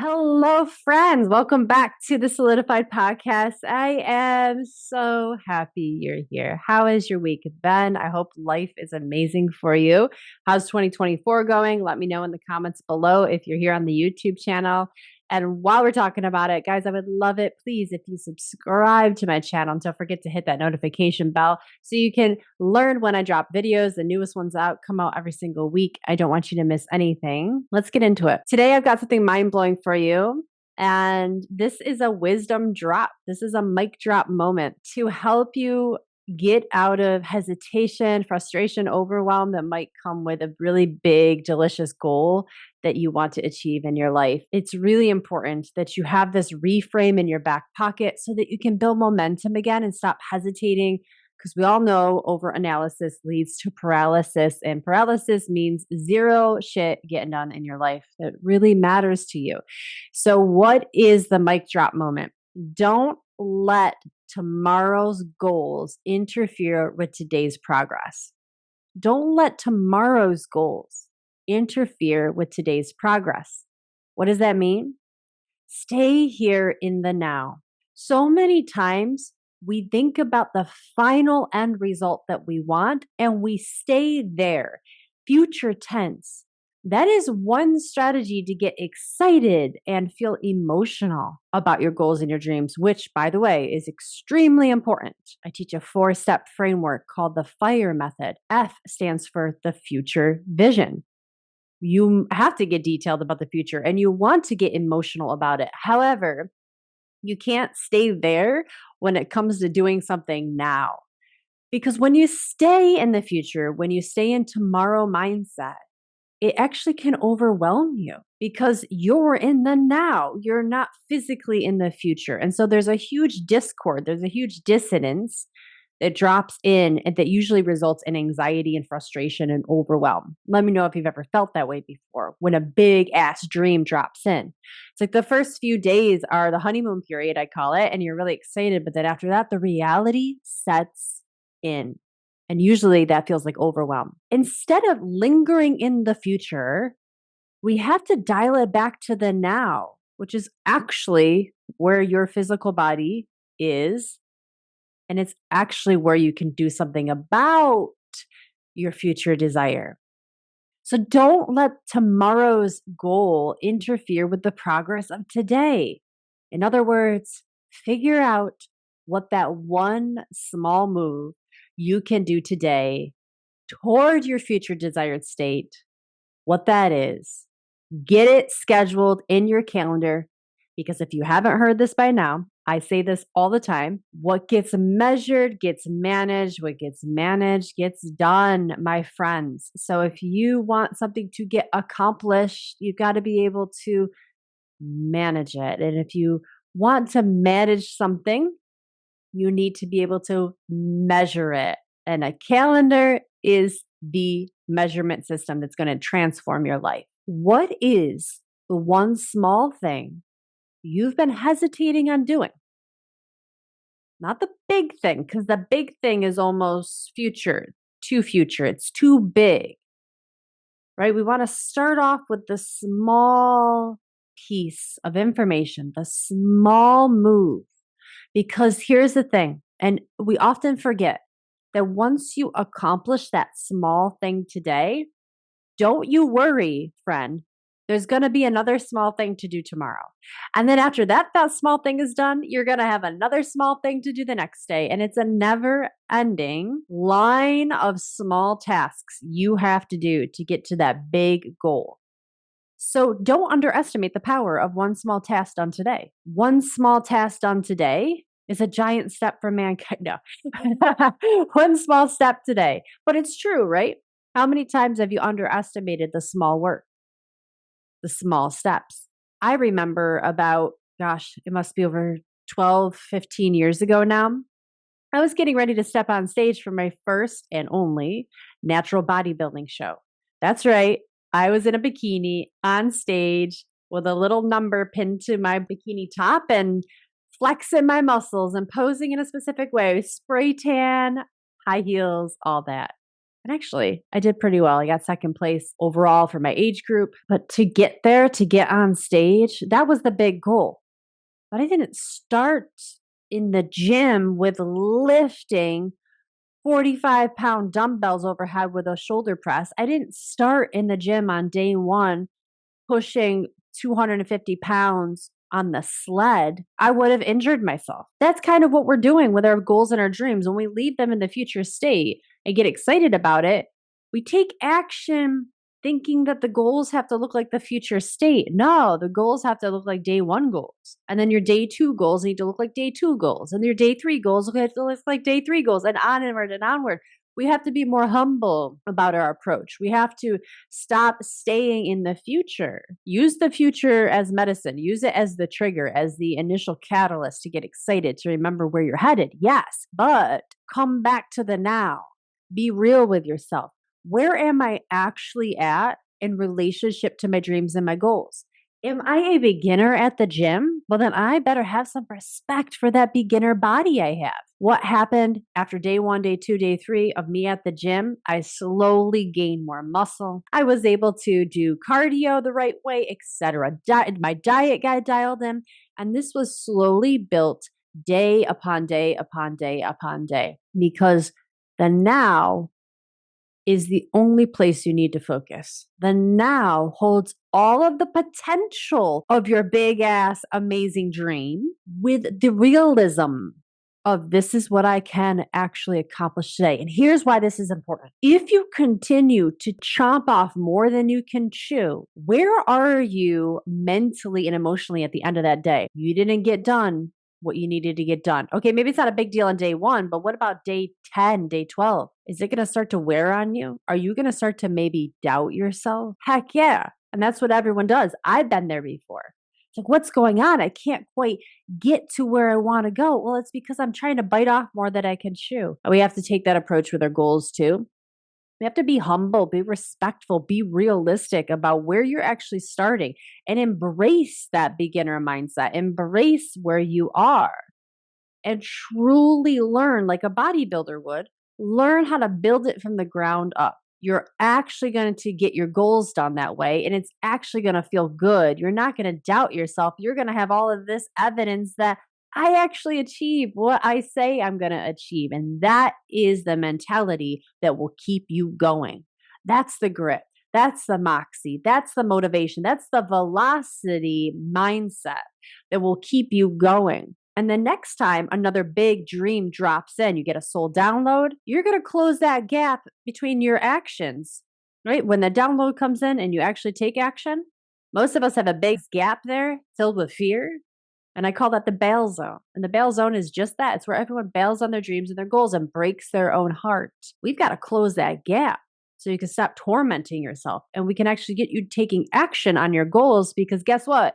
Hello, friends. Welcome back to the Solidified Podcast. I am so happy you're here. How has your week been? I hope life is amazing for you. How's 2024 going? Let me know in the comments below if you're here on the YouTube channel. And while we're talking about it, guys, I would love it, please, if you subscribe to my channel. And don't forget to hit that notification bell so you can learn when I drop videos. The newest ones come out every single week. I don't want you to miss anything. Let's get into it. Today, I've got something mind-blowing for you. And this is a wisdom drop. This is a mic drop moment to help you get out of hesitation, frustration, overwhelm that might come with a really big, delicious goal that you want to achieve in your life. It's really important that you have this reframe in your back pocket so that you can build momentum again and stop hesitating. Because we all know overanalysis leads to paralysis, and paralysis means zero shit getting done in your life that really matters to you. So, what is the mic drop moment? Don't let tomorrow's goals interfere with today's progress. Don't let tomorrow's goals interfere with today's progress. What does that mean? Stay here in the now. So many times we think about the final end result that we want and we stay there. Future tense. That is one strategy to get excited and feel emotional about your goals and your dreams, which, by the way, is extremely important. I teach a 4-step framework called the FIRE method. F stands for the future vision. You have to get detailed about the future and you want to get emotional about it. However, you can't stay there when it comes to doing something now. Because when you stay in the future, when you stay in tomorrow mindset, it actually can overwhelm you because you're in the now. You're not physically in the future. And so there's a huge discord, there's a huge dissonance that drops in and that usually results in anxiety and frustration and overwhelm. Let me know if you've ever felt that way before when a big ass dream drops in. It's like the first few days are the honeymoon period, I call it, and you're really excited. But then after that, the reality sets in. And usually that feels like overwhelm. Instead of lingering in the future, we have to dial it back to the now, which is actually where your physical body is. And it's actually where you can do something about your future desire. So don't let tomorrow's goal interfere with the progress of today. In other words, figure out what that one small move you can do today toward your future desired state, what that is. Get it scheduled in your calendar because if you haven't heard this by now, I say this all the time. What gets measured gets managed. What gets managed gets done, my friends. So if you want something to get accomplished, you've got to be able to manage it. And if you want to manage something, you need to be able to measure it. And a calendar is the measurement system that's going to transform your life. What is the one small thing you've been hesitating on doing? Not the big thing, because the big thing is almost too future. It's too big, right? We want to start off with the small piece of information, the small move. Because here's the thing, and we often forget that once you accomplish that small thing today, don't you worry, friend. There's going to be another small thing to do tomorrow. And then after that small thing is done, you're going to have another small thing to do the next day. And it's a never ending line of small tasks you have to do to get to that big goal. So don't underestimate the power of one small task done today. One small task done today is a giant step for mankind. No, one small step today. But it's true, right? How many times have you underestimated the small work, the small steps? I remember about, it must be over 12, 15 years ago now. I was getting ready to step on stage for my first and only natural bodybuilding show. That's right. I was in a bikini on stage with a little number pinned to my bikini top and flexing my muscles and posing in a specific way, spray tan, high heels, all that. And actually, I did pretty well. I got second place overall for my age group. But to get there, to get on stage, that was the big goal. But I didn't start in the gym with lifting 45-pound dumbbells overhead with a shoulder press. I didn't start in the gym on day one pushing 250 pounds on the sled. I would have injured myself. That's kind of what we're doing with our goals and our dreams. When we leave them in the future state and get excited about it, we take action thinking that the goals have to look like the future state. No, the goals have to look like day one goals. And then your day two goals need to look like day two goals. And your day three goals have to look like day three goals, and onward and onward. We have to be more humble about our approach. We have to stop staying in the future. Use the future as medicine. Use it as the trigger, as the initial catalyst to get excited, to remember where you're headed. Yes, but come back to the now. Be real with yourself. Where am I actually at in relationship to my dreams and my goals? Am I a beginner at the gym? Well, then I better have some respect for that beginner body I have. What happened after day one, day two, day three of me at the gym? I slowly gained more muscle. I was able to do cardio the right way, etc. My diet got dialed in, and this was slowly built day upon day upon day upon day, because the now is the only place you need to focus. The now holds all of the potential of your big ass amazing dream with the realism of this is what I can actually accomplish today. And here's why this is important. If you continue to chomp off more than you can chew, where are you mentally and emotionally at the end of that day? You didn't get done what you needed to get done. Okay, maybe it's not a big deal on day one, but what about day 10, day 12? Is it going to start to wear on you? Are you going to start to maybe doubt yourself? Heck yeah. And that's what everyone does. I've been there before. It's like, what's going on? I can't quite get to where I want to go. Well, it's because I'm trying to bite off more than I can chew. And we have to take that approach with our goals too. We have to be humble, be respectful, be realistic about where you're actually starting, and embrace that beginner mindset. Embrace where you are and truly learn, like a bodybuilder would, learn how to build it from the ground up. You're actually going to get your goals done that way, and it's actually going to feel good. You're not going to doubt yourself. You're going to have all of this evidence that I actually achieve what I say I'm going to achieve. And that is the mentality that will keep you going. That's the grit. That's the moxie. That's the motivation. That's the velocity mindset that will keep you going. And the next time another big dream drops in, you get a soul download, you're going to close that gap between your actions, right? When the download comes in and you actually take action, most of us have a big gap there filled with fear. And I call that the bail zone. And the bail zone is just that. It's where everyone bails on their dreams and their goals and breaks their own heart. We've got to close that gap so you can stop tormenting yourself. And we can actually get you taking action on your goals, because guess what?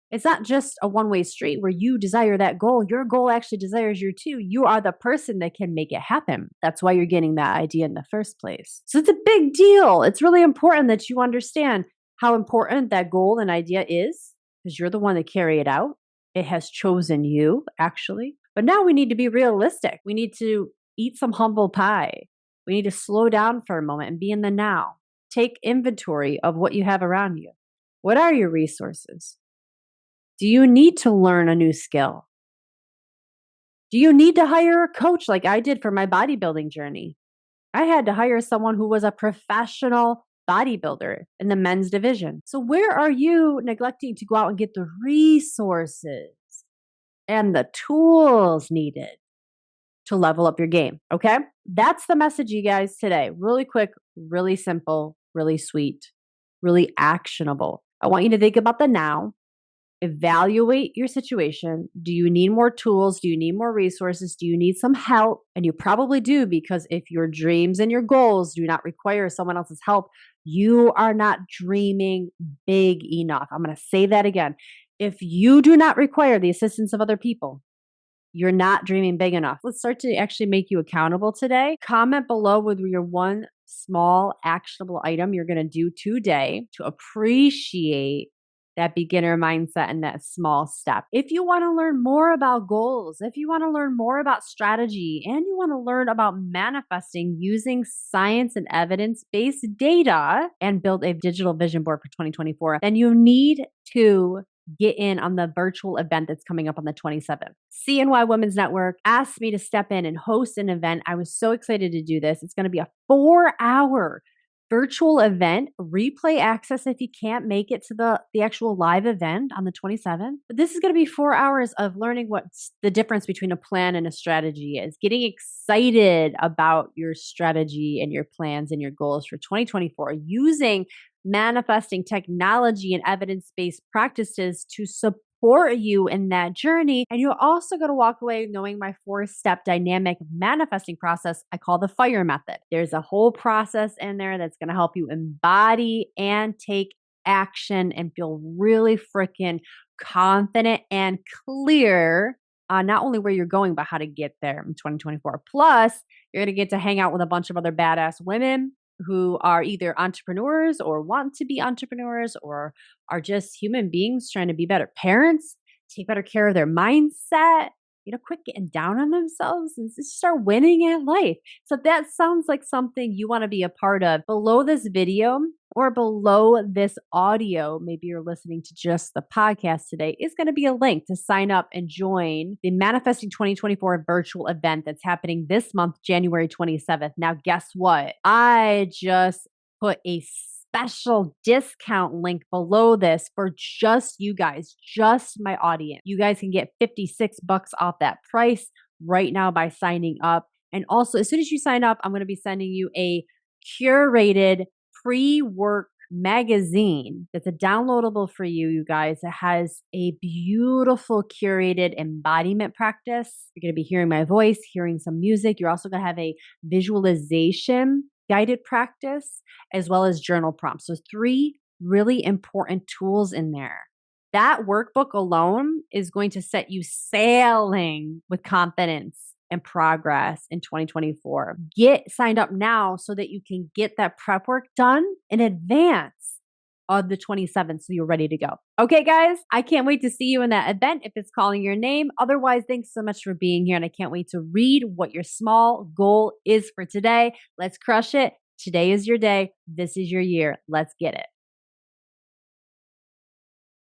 It's not just a one-way street where you desire that goal. Your goal actually desires you too. You are the person that can make it happen. That's why you're getting that idea in the first place. So it's a big deal. It's really important that you understand how important that goal and idea is, because you're the one that carry it out. It has chosen you, actually. But now we need to be realistic. We need to eat some humble pie. We need to slow down for a moment and be in the now. Take inventory of what you have around you. What are your resources? Do you need to learn a new skill? Do you need to hire a coach like I did for my bodybuilding journey? I had to hire someone who was a professional bodybuilder in the men's division. So where are you neglecting to go out and get the resources and the tools needed to level up your game? Okay? That's the message, you guys, today. Really quick, really simple, really sweet, really actionable. I want you to think about the now. Evaluate your situation. Do you need more tools? Do you need more resources? Do you need some help? And you probably do, because if your dreams and your goals do not require someone else's help, you are not dreaming big enough. I'm going to say that again. If you do not require the assistance of other people, you're not dreaming big enough. Let's start to actually make you accountable today. Comment below with your one small actionable item you're going to do today to appreciate that beginner mindset and that small step. If you want to learn more about goals, if you want to learn more about strategy, and you want to learn about manifesting using science and evidence-based data and build a digital vision board for 2024, then you need to get in on the virtual event that's coming up on the 27th. CNY Women's Network asked me to step in and host an event. I was so excited to do this. It's going to be a 4-hour virtual event, replay access if you can't make it to the actual live event on the 27th. But this is going to be 4 hours of learning what's the difference between a plan and a strategy is, getting excited about your strategy and your plans and your goals for 2024, using manifesting technology and evidence-based practices to support you in that journey. And you're also going to walk away knowing my 4-step dynamic manifesting process I call the FIRE method. There's a whole process in there that's going to help you embody and take action and feel really freaking confident and clear on not only where you're going, but how to get there in 2024. Plus, you're going to get to hang out with a bunch of other badass women who are either entrepreneurs or want to be entrepreneurs or are just human beings trying to be better parents, take better care of their mindset, quit getting down on themselves and just start winning at life. So if that sounds like something you want to be a part of, below this video or below this audio, maybe you're listening to just the podcast today, is going to be a link to sign up and join the Manifesting 2024 virtual event that's happening this month, January 27th. Now, guess what? I just put a special discount link below this for just you guys, just my audience. You guys can get $56 off that price right now by signing up. And also, as soon as you sign up, I'm going to be sending you a curated pre-work magazine that's a downloadable for you, you guys. It has a beautiful curated embodiment practice. You're going to be hearing my voice, hearing some music. You're also going to have a visualization guided practice, as well as journal prompts. So 3 really important tools in there. That workbook alone is going to set you sailing with confidence and progress in 2024. Get signed up now so that you can get that prep work done in advance of the 27th so you're ready to go. Okay, guys, I can't wait to see you in that event if it's calling your name. Otherwise, thanks so much for being here, and I can't wait to read what your small goal is for today. Let's crush it. Today is your day. This is your year. Let's get it.